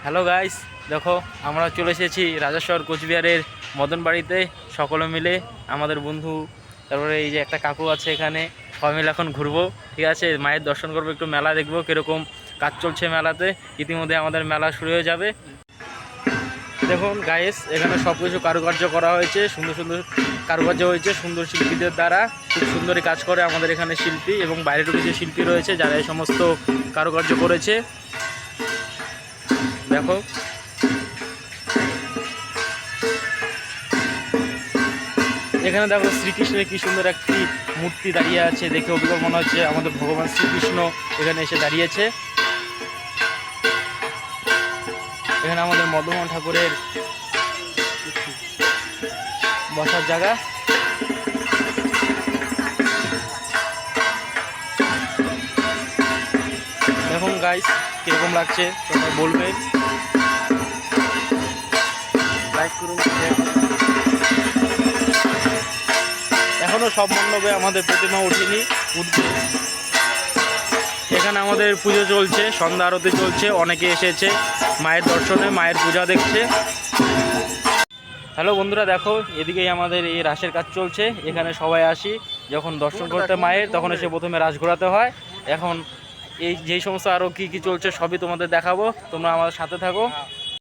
Hello guys, দেখো আমরা চলে এসেছি রাজাশহর কোচবিহারের মদন বাড়িতে সকলে মিলে আমাদের বন্ধু। তারপরে এই যে একটা কাকু আছে এখানে, সবাই মিলে এখন ঘুরবো। ঠিক আছে, মায়ের দর্শন করবো, একটু মেলা দেখবো কীরকম কাজ চলছে মেলাতে। ইতিমধ্যে আমাদের মেলা শুরু হয়ে যাবে। দেখুন গাইস, এখানে সব কিছু কারুকার্য করা হয়েছে, সুন্দর সুন্দর কারুকার্য হয়েছে সুন্দর শিল্পীদের দ্বারা। খুব সুন্দরই কাজ করে আমাদের এখানে শিল্পী, এবং বাইরেরও কিছু শিল্পী রয়েছে যারা এই সমস্ত কারুকার্য করেছে। দেখো এখানে দেখো শ্রীকৃষ্ণের কি সুন্দর একটি মূর্তি দাঁড়িয়ে আছে, দেখে অভিজ্ঞ মনে হচ্ছে আমাদের ভগবান শ্রীকৃষ্ণ এখানে এসে দাঁড়িয়েছে। এখানে আমাদের মদনমোহন ঠাকুরের বসার জায়গা। দেখুন গাইস কিরকম লাগছে তোমরা বলবে, লাইক করুন। এখনো সব মণ্ডপে আমাদের প্রতিমা উঠেনি, উঠবে। এখানে আমাদের পুজো চলছে, সন্ধ্যা আরতি চলছে, অনেকে এসেছে মায়ের দর্শনে, মায়ের পূজা দেখছে। হ্যালো বন্ধুরা, দেখো এদিকেই আমাদের এই রাসের কাজ চলছে। এখানে সবাই আসি যখন দর্শন করতে মায়ের, তখন এসে প্রথমে রাস ঘোরাতে হয়। এখন এই যেই সমস্ত আরও কী কী চলছে সবই তোমাদের দেখাবো, তোমরা আমাদের সাথে থাকো।